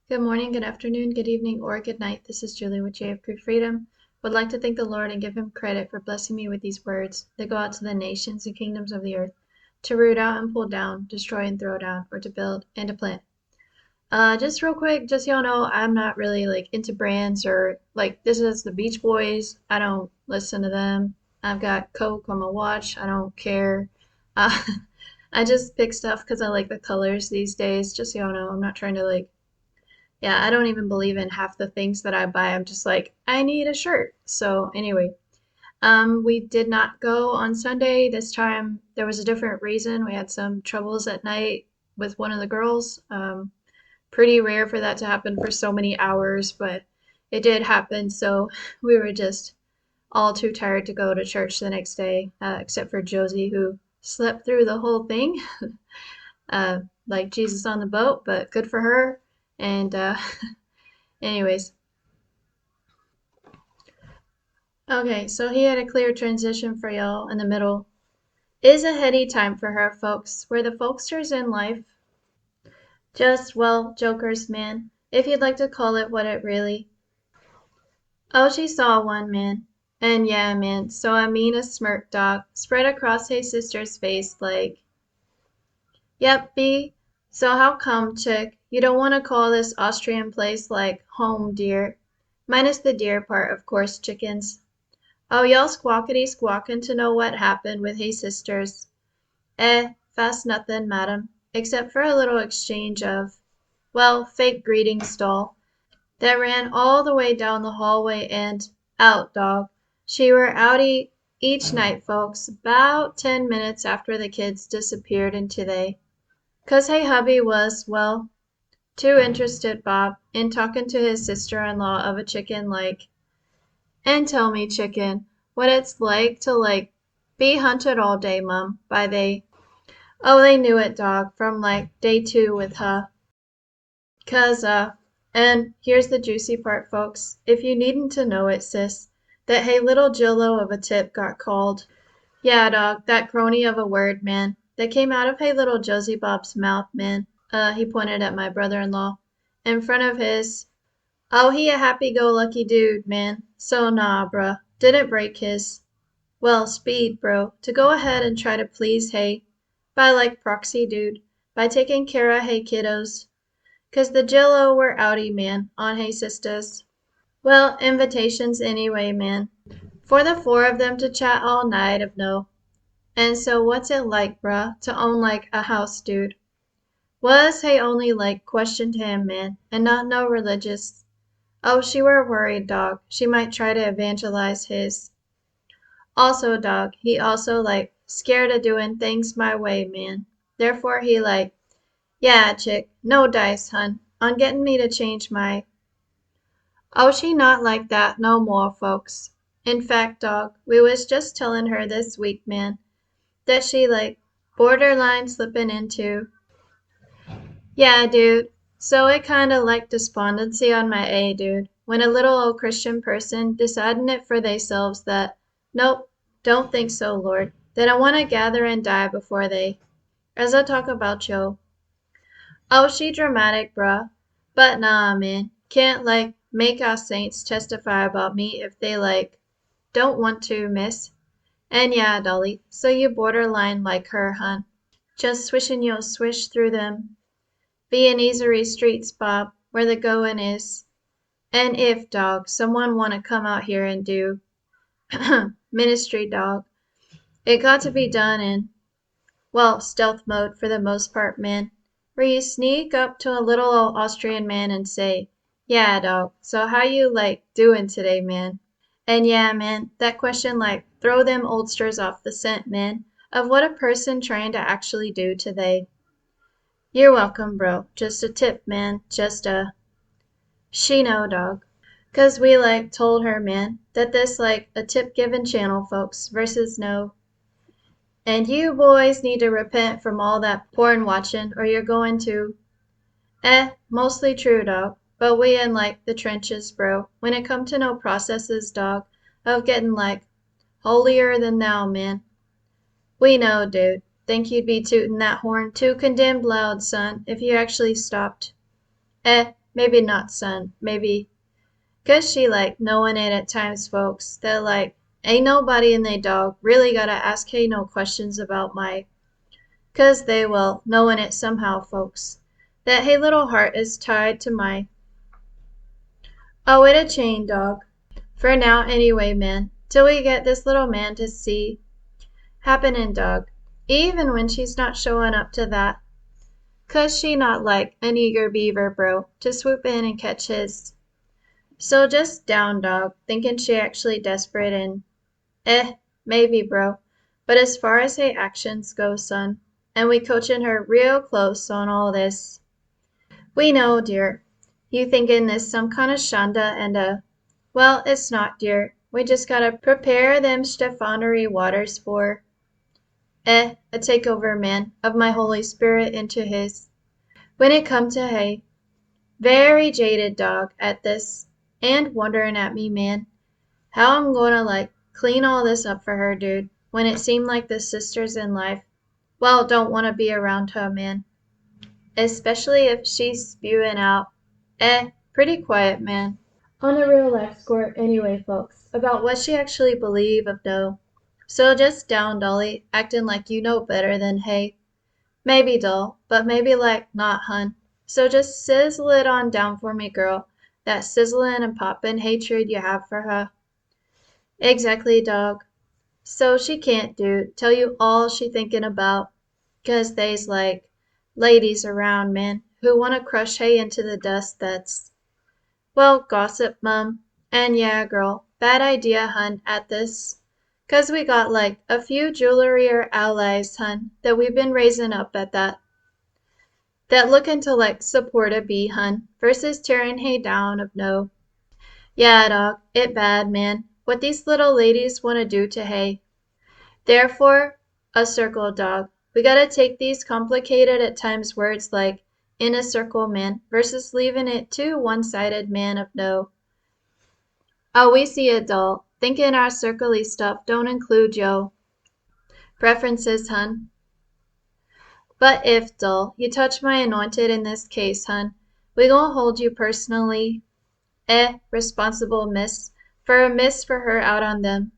Good morning, good afternoon, good evening, or good night. This is Julie with JF Freedom. Would like to thank the Lord and give him credit for blessing me with these words that go out to the nations and kingdoms of the earth, to root out and pull down, destroy and throw down, or to build and to plant. Just real quick, just so y'all know, I'm not really like into brands or like this is the Beach Boys. I don't listen to them. I've got Coke on my watch. I don't care. Uh, I just pick stuff because I like the colors these days. Just so y'all know, I'm not trying to like yeah, I don't even believe in half the things that I buy. I'm just like, I need a shirt. So anyway, we did not go on Sunday. This time there was a different reason. We had some troubles at night with one of the girls. Pretty rare for that to happen for so many hours, but it did happen. So we were just all too tired to go to church the next day, except for Josie, who slept through the whole thing, uh, like Jesus on the boat, but good for her. And anyways, okay, so he had a clear transition for y'all in the middle. Is a heady time for her folks. We're the folksters in life. Just, well, jokers, man, if you'd like to call it what it really. Oh, she saw one, man. And yeah, man, so I mean a smirk, dog, spread across his sister's face like, yep, B. So how come, chick, you don't want to call this Austrian place like home, dear? Minus the dear part, of course, chickens. Oh, y'all squawkety squawkin' to know what happened with his sisters. Fast nothin', madam, except for a little exchange of, well, fake greetings, doll, that ran all the way down the hallway and out, dog. She were outy each night, folks, 'bout 10 minutes after the kids disappeared into they. 'Cause hey hubby was, well, too interested, Bob, in talkin' to his sister-in-law of a chicken like, and tell me, chicken, what it's like to like be hunted all day, mum, by they. Oh, they knew it, dog, from like day two with her. 'Cause, and here's the juicy part, folks, if you needn't to know it, sis, that hey little Jillo of a tip got called. Yeah, dog, that crony of a word, man, that came out of hey little Josie Bob's mouth, man. He pointed at my brother-in-law. In front of his. Oh, he a happy-go-lucky dude, man. So nah, bruh. Didn't break his. Well, speed, bro, to go ahead and try to please hey, by like proxy, dude, by taking care of hey kiddos. 'Cause the Jillo were outy, man, on hey sisters. Well, invitations anyway, man. For the four of them to chat all night of no. And so what's it like, bruh, to own like a house, dude? Was hey only like questioned him, man, and not no religious. Oh, she were worried, dog. She might try to evangelize his. Also, dog, he also like scared of doing things my way, man. Therefore he like, yeah, chick, no dice, hun, on getting me to change my. Oh, she not like that no more, folks. In fact, dog, we was just telling her this week, man, that she like borderline slipping into. Yeah, dude. So it kinda like despondency on my A, dude. When a little old Christian person deciding it for theyselves that, nope, don't think so, Lord. Then I wanna gather and die before they. As I talk about yo. Oh, she dramatic, bruh. But nah, man. Can't like make our saints testify about me if they like don't want to, miss. And yeah, Dolly, so you borderline like her, hun. Just swishing yo swish through them Viennese streets, Bob, where the goin' is. And if, dog, someone wanna come out here and do ministry, dog, it got to be done in, well, stealth mode for the most part, man. Where you sneak up to a little old Austrian man and say, yeah, dog, so how you like doin' today, man? And yeah, man, that question like throw them oldsters off the scent, man, of what a person trying to actually do today. You're welcome, bro. Just a tip, man. Just a. She know, dog. 'Cause we like told her, man, that this like a tip giving channel, folks, versus no. And you boys need to repent from all that porn watching or you're going to. Mostly true, dog. But we in like the trenches, bro. When it come to no processes, dog, of getting like holier than thou, man. We know, dude. Think you'd be tootin' that horn too condemned loud, son, if you actually stopped. maybe not, son, maybe. 'Cause she like knowing it at times, folks, that like ain't nobody and they dog really gotta ask hey no questions about my 'cause they will knowing it somehow, folks, that hey little heart is tied to my oh it a chain dog. For now anyway, man, till we get this little man to see happening dog. Even when she's not showing up to that. 'Cause she not like an eager beaver, bro, to swoop in and catch his. So just down dog, thinking she actually desperate and maybe, bro. But as far as her actions go, son, and we coaching her real close on all this. We know, dear. You thinking this some kind of shanda and well, it's not, dear. We just gotta prepare them Stefanery waters for, a takeover, man, of my Holy Spirit into his. When it come to hay, very jaded dog at this, and wondering at me, man, how I'm gonna like clean all this up for her, dude, when it seemed like the sisters in life, well, don't want to be around her, man. Especially if she's spewing out, pretty quiet, man. On a real life score, anyway, folks, about what she actually believe of no. So just down, Dolly, acting like you know better than hey. Maybe, doll, but maybe like not, hun. So just sizzle it on down for me, girl. That sizzling and poppin' hatred you have for her. Exactly, dog. So she can't, dude, tell you all she thinking about. 'Cause they's like ladies around, man, who wanna crush hay into the dust that's, well, gossip, mum. And yeah, girl, bad idea, hun, at this. 'Cause we got like a few jewelry or allies, hun, that we've been raising up at that lookin' to like support a bee, hun, versus tearing hay down of no. Yeah, dog, it bad, man, what these little ladies wanna do to hay. Therefore, a circle, dog. We gotta take these complicated at times words like in a circle, man, versus leaving it too one-sided, man of no. Oh, we see it, doll. Thinking our circly stuff don't include yo. Preferences, hun. But if, doll, you touch my anointed in this case, hun, we gon' hold you personally, responsible, miss, for a miss for her out on them.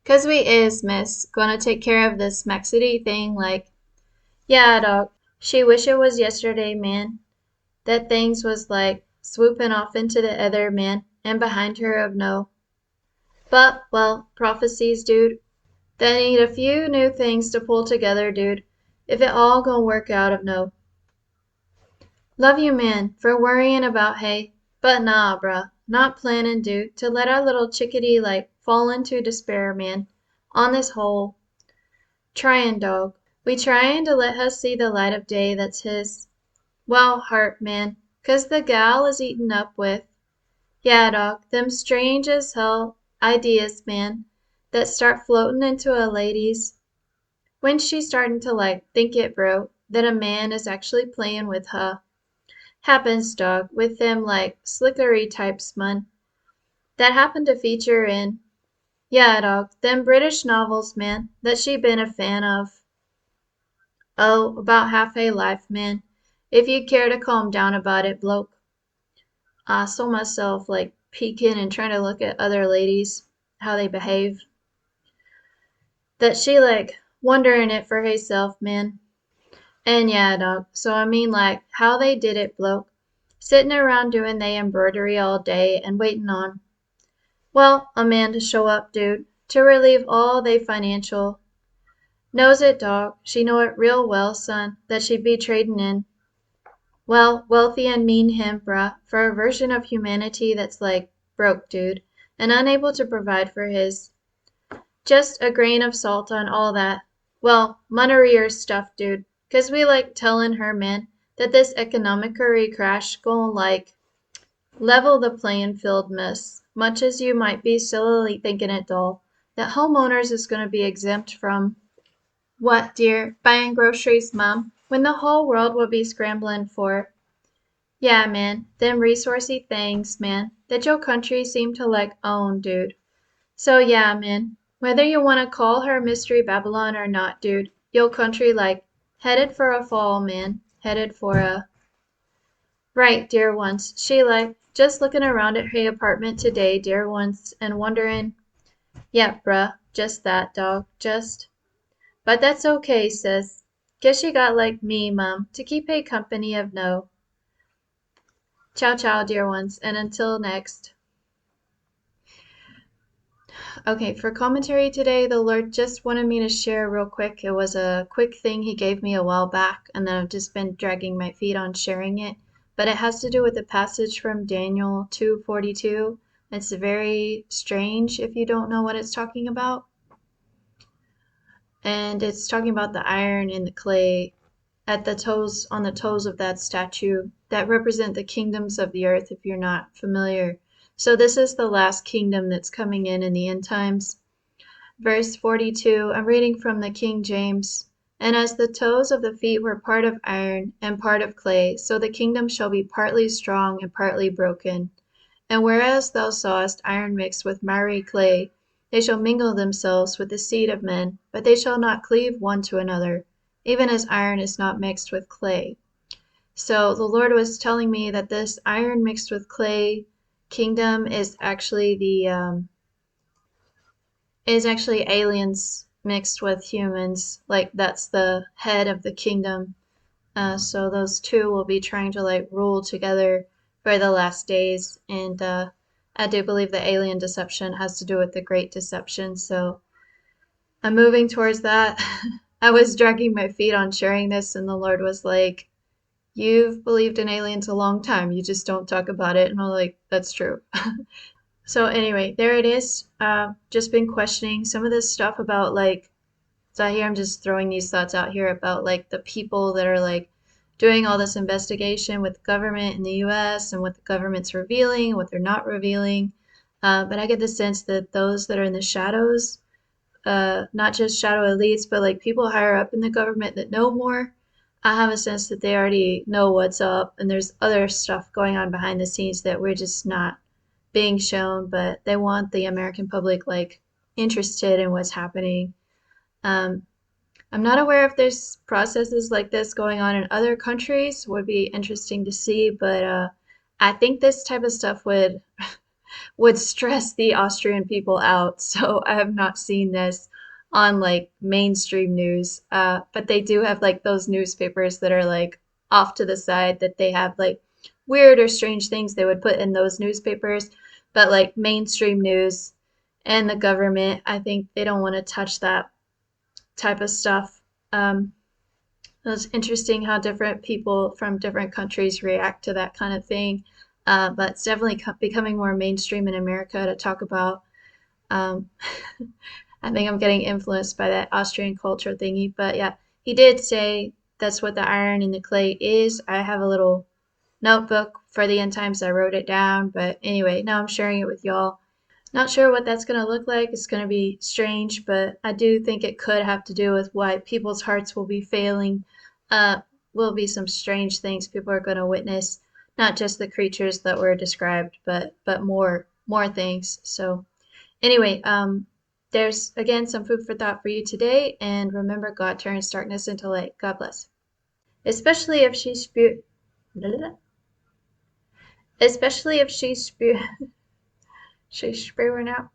'Cause we is, miss, gonna take care of this Maxity thing like, yeah, dog, she wish it was yesterday, man, that things was like swooping off into the other, man, and behind her of no. But, well, prophecies, dude, they need a few new things to pull together, dude, if it all gonna work out of no. Love you, man, for worrying about hay, but nah, bruh, not planning, dude, to let our little chickadee like fall into despair, man, on this whole. Tryin', dog. We tryin' to let her see the light of day that's his, well, heart, man, 'cause the gal is eaten up with, yeah, dog, them strange as hell ideas, man, that start floatin' into a lady's when she's startin' to like think it, bro, that a man is actually playin' with her. Happens, dog, with them like slickery types, man, that happen to feature in, yeah, dog, them British novels, man, that she been a fan of. Oh, about half a life, man, if you'd care to calm down about it, bloke. I saw myself like peeking and trying to look at other ladies, how they behave. That she like wondering it for herself, man. And yeah, dog, so I mean like how they did it, bloke. Sitting around doing they embroidery all day and waiting on, well, a man to show up, dude, to relieve all they financial. Knows it, dog. She know it real well, son, that she'd be trading in, well, wealthy and mean him, bruh, for a version of humanity that's like broke, dude, and unable to provide for his. Just a grain of salt on all that. Well, monerier stuff, dude, 'cause we like tellin' her, man, that this economicery crash gon' like level the playin' field, miss, much as you might be sillily thinkin' it, doll, that homeowners is gonna be exempt from, what, dear, buying groceries, mum, when the whole world will be scramblin' for, yeah, man, them resourcey things, man, that your country seem to like own, dude. So yeah, man, whether you wanna call her Mystery Babylon or not, dude, your country like headed for a fall, man, headed for a, Right, dear ones. She like just looking around at her apartment today, dear ones, and wondering, yeah, bruh, just that dog, just. But that's okay, sis. Guess you got like me, mum, to keep a company of no. Ciao, ciao, dear ones, and until next. Okay, for commentary today, the Lord just wanted me to share real quick. It was a quick thing He gave me a while back, and then I've just been dragging my feet on sharing it. But it has to do with the passage from Daniel 2:42. It's very strange if you don't know what it's talking about. And it's talking about the iron and the clay at the toes, on the toes of that statue that represent the kingdoms of the earth, if you're not familiar. So this is the last kingdom that's coming in the end times. Verse 42, I'm reading from the King James. And as the toes of the feet were part of iron and part of clay, so the kingdom shall be partly strong and partly broken. And whereas thou sawest iron mixed with miry clay, they shall mingle themselves with the seed of men, but they shall not cleave one to another, even as iron is not mixed with clay. So the Lord was telling me that this iron mixed with clay kingdom is actually aliens mixed with humans. Like that's the head of the kingdom. So those two will be trying to like rule together for the last days. And I do believe the alien deception has to do with the great deception. So I'm moving towards that. I was dragging my feet on sharing this, and the Lord was like, "You've believed in aliens a long time. You just don't talk about it." And I'm like, "That's true." So anyway, there it is. Just been questioning some of this stuff about like, so here I'm just throwing these thoughts out here about like the people that are like doing all this investigation with the government in the US and what the government's revealing, what they're not revealing. But I get the sense that those that are in the shadows, not just shadow elites, but like people higher up in the government that know more, I have a sense that they already know what's up and there's other stuff going on behind the scenes that we're just not being shown, but they want the American public like interested in what's happening. Um, I'm not aware if there's processes like this going on in other countries. Would be interesting to see, but I think this type of stuff would stress the Austrian people out. So I have not seen this on like mainstream news. But they do have like those newspapers that are like off to the side that they have like weird or strange things they would put in those newspapers. But like mainstream news and the government, I think they don't want to touch that type of stuff. Um, it's interesting how different people from different countries react to that kind of thing. But it's definitely becoming more mainstream in America to talk about. Um, I think I'm getting influenced by that Austrian culture thingy. But yeah, he did say that's what the iron and the clay is. I have a little notebook for the end times. I wrote it down. But anyway, now I'm sharing it with y'all. Not sure what that's going to look like. It's going to be strange, but I do think it could have to do with why people's hearts will be failing. Uh, will be some strange things people are going to witness, not just the creatures that were described, but more things. So anyway, there's again some food for thought for you today, and remember, God turns darkness into light. God bless. Especially if she's spew, especially if she's spew, she's spewing out.